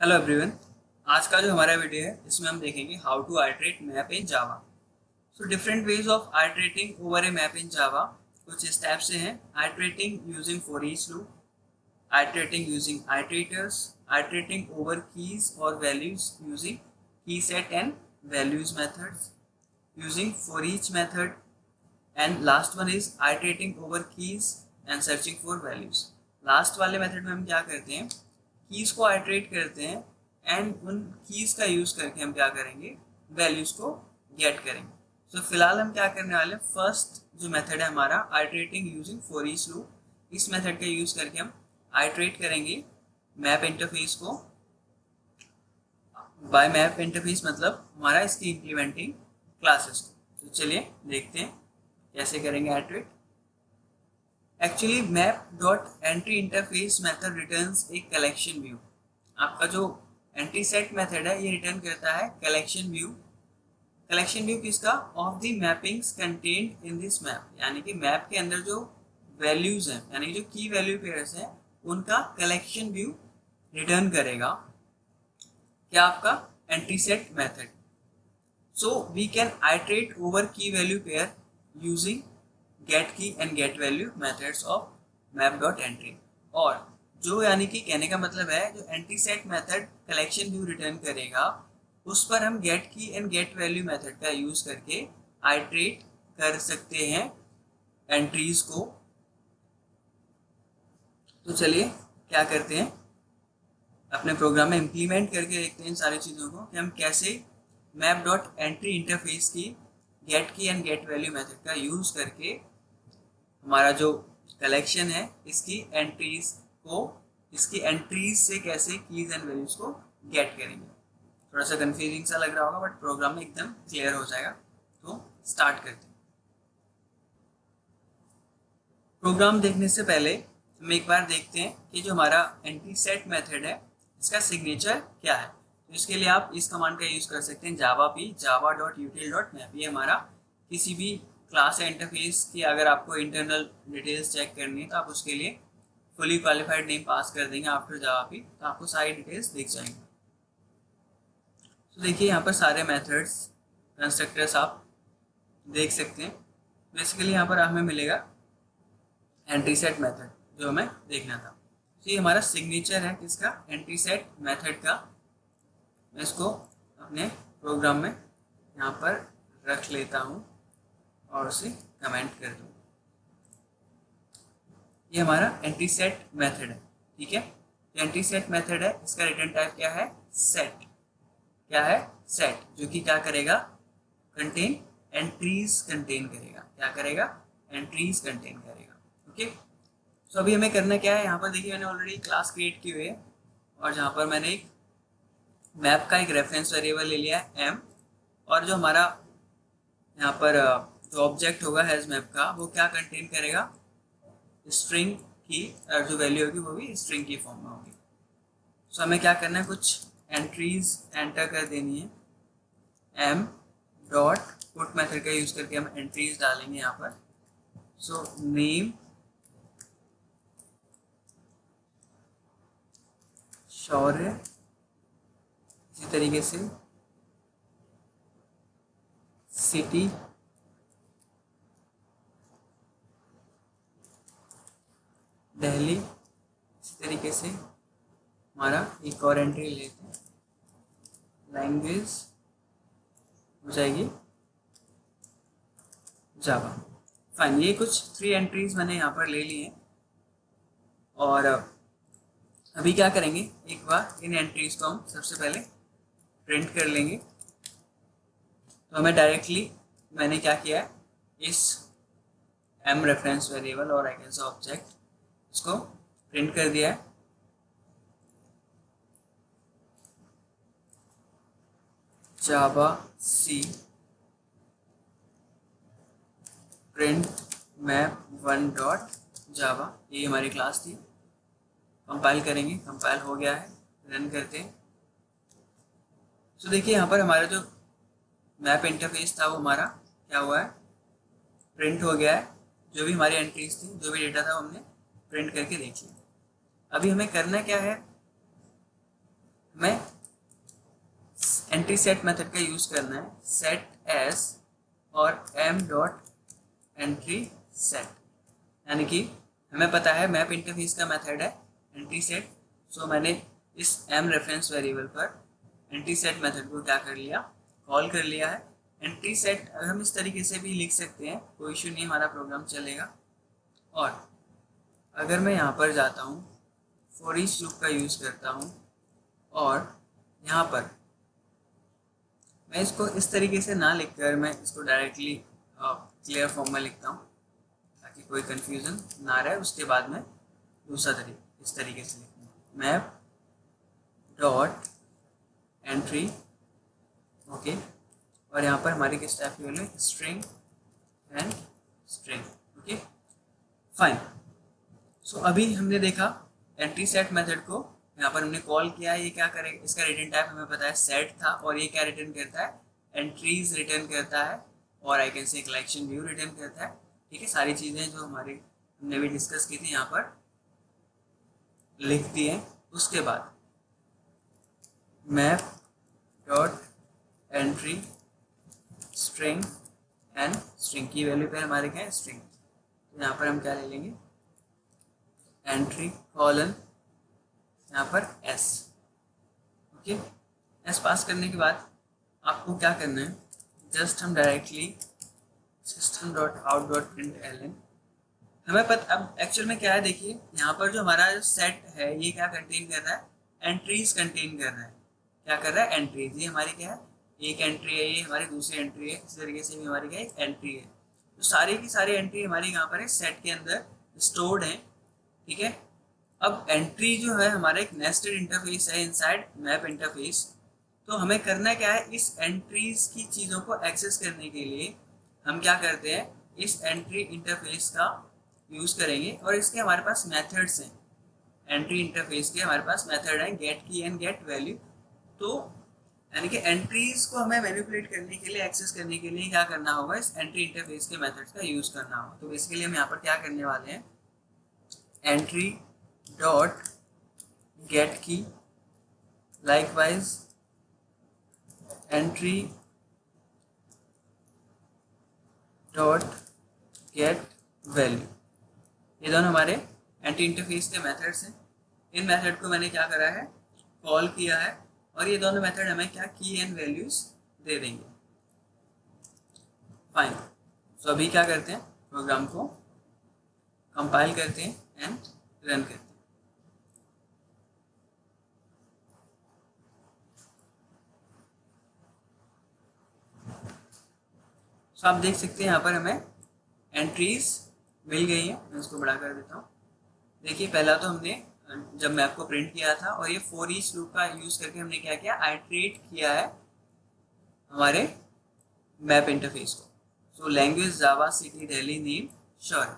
Hello everyone. आज का जो हमारा वीडियो है इसमें हम देखेंगे how to iterate map in Java. So different ways of iterating over a map in Java. कुछ स्टेप्स से हैं: iterating using for each loop, iterating using iterators, iterating over keys और values using key set and values methods, using for each method, and last one is iterating over keys and searching for values. Last वाले method में हम क्या करते हैं, keys को iterate करते हैं एंड उन कीज का यूज करके हम क्या करेंगे, वैल्यूज को गेट करेंगे। तो फिलहाल हम क्या करने वाले हैं, फर्स्ट जो मेथड है हमारा iterating using for each loop, इस मेथड का यूज करके हम आइटरेट करेंगे मैप इंटरफेस को। बाय मैप इंटरफेस मतलब हमारा इसकी इम्प्लीमेंटिंग क्लासेस को। तो चलिए देखते हैं कैसे करेंगे iterate. Actually map dot entry interface method returns एक कलेक्शन व्यू। आपका जो एंट्री सेट मेथड है ये रिटर्न करता है कलेक्शन व्यू। कलेक्शन व्यू किसका? Of the mappings contained in this map, यानी कि मैप के अंदर जो वैल्यूज हैं, यानी जो की वैल्यू पेयर्स हैं, उनका कलेक्शन व्यू रिटर्न करेगा क्या? आपका entry set method. So we can iterate over key value pair using get key and get value methods of map dot entry. और जो यानी कि कहने का मतलब है, जो entry set method collection view return करेगा उस पर हम get key and get value method का यूज करके आइटरेट कर सकते हैं एंट्रीज को। तो चलिए क्या करते हैं, अपने प्रोग्राम में इम्प्लीमेंट करके देखते हैं इन सारी चीज़ों को कि हम कैसे मैप डॉट एंट्री इंटरफेस की gate key and get value method का यूज करके हमारा जो कलेक्शन है इसकी एंट्रीज को, इसकी एंट्रीज से कैसे कीज एंड वैल्यूज को गेट करेंगे। थोड़ा सा कंफ्यूजिंग सा लग रहा होगा बट प्रोग्राम में एकदम क्लियर हो जाएगा। तो स्टार्ट करते हैं। प्रोग्राम देखने से पहले हम एक बार देखते हैं कि जो हमारा एंट्री सेट मेथड है इसका सिग्नेचर क्या है। तो इसके लिए आप इस कमांड का यूज कर सकते हैं, Java P Java dot util dot map. ये हमारा किसी भी क्लास या इंटरफेस की अगर आपको इंटरनल डिटेल्स चेक करनी है तो आप उसके लिए फुली क्वालिफाइड नेम पास कर देंगे आफ्टर जावा पी, तो आपको सारी डिटेल्स दिख जाएंगी। तो देखिए यहाँ पर सारे मेथड्स कंस्ट्रक्टर्स आप देख सकते हैं। बेसिकली यहाँ पर हमें मिलेगा एंट्री सेट मेथड जो हमें देखना था। तो ये हमारा सिग्नेचर है किसका? एंट्री सेट मेथड का। मैं इसको अपने प्रोग्राम में यहाँ पर रख लेता हूँ और उसे कमेंट कर दूँ। ये हमारा एंट्री सेट मेथड है, ठीक है। एंट्री सेट मेथड है, इसका रिटर्न टाइप क्या है? सेट। क्या है? सेट, जो कि क्या करेगा? कंटेन एंट्रीज कंटेन करेगा। क्या करेगा? एंट्रीज कंटेन करेगा। ओके। तो अभी हमें करना क्या है, यहाँ पर देखिए मैंने ऑलरेडी क्लास क्रिएट की हुई है और जहाँ पर मैंने एक मैप का एक रेफरेंस वेरिएबल ले लिया है एम, और जो हमारा यहाँ पर जो ऑब्जेक्ट होगा हैज मैप का वो क्या कंटेन करेगा? स्ट्रिंग की, और जो वैल्यू होगी वो भी स्ट्रिंग की फॉर्म में होगी। सो हमें क्या करना है, कुछ एंट्रीज एंटर कर देनी है। एम डॉट पुट मेथड का यूज करके हम एंट्रीज डालेंगे यहाँ पर। सो नेम, शौर्य, इसी तरीके से सिटी, दिल्ली, इसी तरीके से हमारा एक और एंट्री लेते हैं, लैंग्वेज हो जाएगी जावा। फाइन, ये कुछ 3 एंट्रीज मैंने यहाँ पर ले ली हैं। और अभी क्या करेंगे, एक बार इन एंट्रीज को हम सबसे पहले प्रिंट कर लेंगे। तो हमें डायरेक्टली मैंने क्या किया है, इस एम रेफरेंस वेरिएबल और आई कैन से ऑब्जेक्ट, इसको प्रिंट कर दिया है। Java C print map one dot Java, ये हमारी क्लास थी। कंपाइल करेंगे, कंपाइल हो गया है, रन करते हैं। तो देखिए यहाँ पर हमारा जो मैप इंटरफेस था वो हमारा क्या हुआ है, प्रिंट हो गया है। जो भी हमारी एंट्रीज थी, जो भी डेटा था, हमने प्रिंट करके देख लिया। अभी हमें करना क्या है, हमें एंट्री सेट मेथड का यूज़ करना है, सेट एस और एम डॉट एंट्री सेट, यानी कि हमें पता है मैप इंटरफेस का मेथड है एंट्री सेट। सो मैंने इस एम रेफरेंस वेरिएबल पर एंट्री सेट मेथड को क्या कर लिया, कॉल कर लिया है। एंट्री सेट हम इस तरीके से भी लिख सकते हैं, कोई इशू नहीं, हमारा प्रोग्राम चलेगा। और अगर मैं यहाँ पर जाता हूँ, फॉर ईच लूप का यूज़ करता हूँ और यहाँ पर मैं इसको इस तरीके से ना लिखकर मैं इसको डायरेक्टली क्लियर फॉर्म में लिखता हूँ ताकि कोई कन्फ्यूज़न ना रहे। उसके बाद में दूसरा तरीका इस तरीके से लिखूँगा, मैप डॉट एंट्री, ओके, और यहाँ पर हमारी किस टाइप की वैल्यू है, string and string, okay fine. So अभी हमने देखा एंट्री सेट मेथड को यहाँ पर हमने कॉल किया है। ये क्या करेगा, इसका रिटर्न टाइप हमें पता है सेट था, और ये क्या रिटर्न करता है, एंट्रीज रिटर्न करता है, और आई कैन से कलेक्शन व्यू रिटर्न करता है। ठीक है, सारी चीज़ें जो हमने भी डिस्कस की थी यहाँ पर लिख दी हैं। उसके बाद map dot entry string and string की वैल्यू पे हमारे क्या है, स्ट्रिंग। तो यहाँ पर हम क्या ले लेंगे, एंट्री कॉलन यहाँ पर एस, ओके। एस पास करने के बाद आपको क्या करना है, जस्ट हम directly system dot out dot print L, हमें पता अब एक्चुअल में क्या है, देखिए यहाँ पर जो हमारा जो सेट है ये क्या कंटेन कर रहा है, एंट्रीज कंटेन कर रहा है। क्या कर रहा है, एंट्रीज। ये हमारी क्या है, एक एंट्री है, ये हमारी दूसरी एंट्री है, इस तरीके से भी हमारी क्या एक एंट्री है। तो सारी की सारी एंट्री हमारी यहाँ पर है सेट के अंदर स्टोर्ड है, ठीक है। अब एंट्री जो है हमारा एक नेस्टेड इंटरफेस है इनसाइड मैप इंटरफेस। तो हमें करना क्या है, इस एंट्रीज की चीज़ों को एक्सेस करने के लिए हम क्या करते हैं, इस एंट्री इंटरफेस का यूज़ करेंगे, और इसके हमारे पास मेथड्स हैं। एंट्री इंटरफेस के हमारे पास मेथड है gate key and get value. तो यानी कि एंट्रीज को हमें मैनिपुलेट करने के लिए, एक्सेस करने के लिए क्या करना होगा, इस एंट्री इंटरफेस के मेथड्स का यूज़ करना होगा। तो बेसिकली हम यहाँ पर क्या करने वाले हैं, एंट्री डॉट गेट की, likewise entry dot get value. ये दोनों हमारे एंट्री इंटरफेस के मेथड्स हैं। इन मेथड को मैंने क्या करा है, कॉल किया है, और ये दोनों मेथड हमें क्या की एंड वैल्यूज दे देंगे। फाइन। सो अभी क्या करते हैं, प्रोग्राम को कंपाइल करते हैं एंड रन करते हैं। सो आप देख सकते हैं यहाँ पर हमें एंट्रीज मिल गई हैं। मैं इसको बड़ा कर देता हूँ। देखिए पहला तो हमने जब मैप को प्रिंट किया था, और ये फॉर ईच लूप का यूज़ करके हमने क्या किया, आइटरेट किया है हमारे मैप इंटरफेस को। सो लैंग्वेज जावा सिटी दिल्ली नेम श्योर,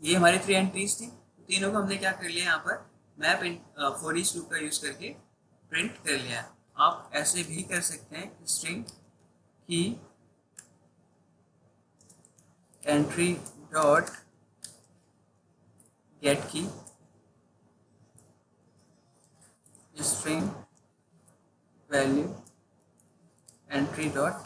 ये हमारी 3 एंट्रीज थी। तीनों को हमने क्या कर लिया, यहाँ पर मैप फॉर ईच लूप का यूज़ करके प्रिंट कर लिया। आप ऐसे भी कर सकते हैं, स्ट्रिंग की एंट्री डॉट गेट की string value entry dot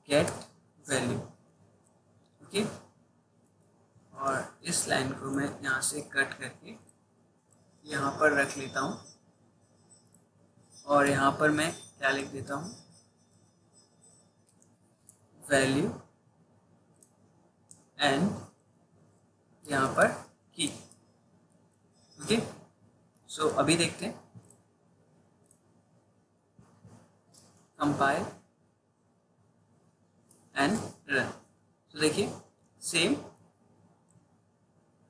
get value, okay. और इस लाइन को मैं यहाँ से कट करके यहाँ पर रख लेता हूँ, और यहाँ पर मैं क्या लिख देता हूँ, वैल्यू एंड यहाँ पर की, ओके। सो अभी देखते हैं, कंपाइल एंड रन। तो देखिए सेम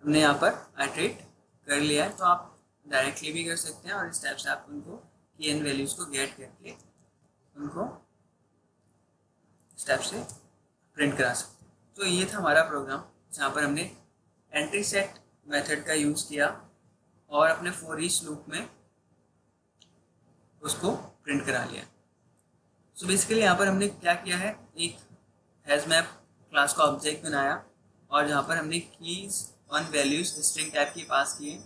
हमने यहाँ पर आइटरेट कर लिया है। तो आप डायरेक्टली भी कर सकते हैं, और इस टाइप से आप उनको की एंड वैल्यूज को गेट करके उनको इस टाइप से प्रिंट करा सकते हैं। तो ये था हमारा प्रोग्राम, जहाँ पर हमने एंट्री सेट मेथड का यूज़ किया और अपने फॉर ईच लूप में उसको प्रिंट करा लिया। सो बेसिकली यहाँ पर हमने क्या किया है, एक हैज़ मैप क्लास का ऑब्जेक्ट बनाया, और जहाँ पर हमने keys on values string type की पास किए,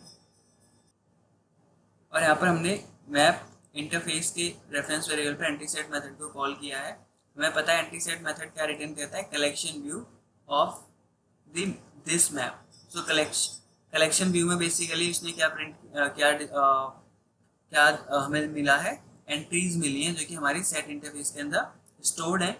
और यहाँ पर हमने मैप इंटरफेस के रेफरेंस वेरिएबल पर एंट्री सेट मेथड को कॉल किया है। हमें पता है एंट्री सेट मेथड क्या रिटर्न करता है, collection view of this map. So collection view में बेसिकली उसने क्या प्रिंट क्या हमें मिला है, एंट्रीज मिली हैं जो कि हमारी सेट इंटरफेस के अंदर स्टोर्ड है।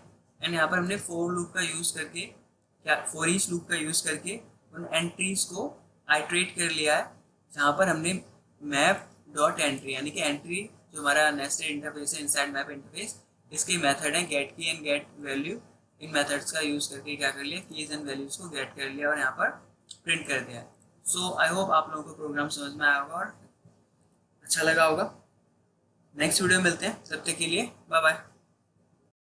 एंड यहाँ पर हमने फोर लूप का यूज़ करके, क्या फॉर ईच लूप का यूज़ करके उन एंट्रीज को आइट्रेट कर लिया है, जहाँ पर हमने मैप डॉट एंट्री यानी कि एंट्री जो हमारा नेस्टेड इंटरफेस है इनसाइड मैप इंटरफेस, इसके मेथड है gate key and get value, in methods का यूज़ करके क्या कर लिया, कीज एंड वैल्यूज को गेट कर लिया और यहाँ पर प्रिंट कर दिया। सो आई होप आप लोगों को प्रोग्राम समझ में आया होगा और अच्छा लगा होगा। नेक्स्ट वीडियो में मिलते हैं, तब तक के लिए बाय बाय।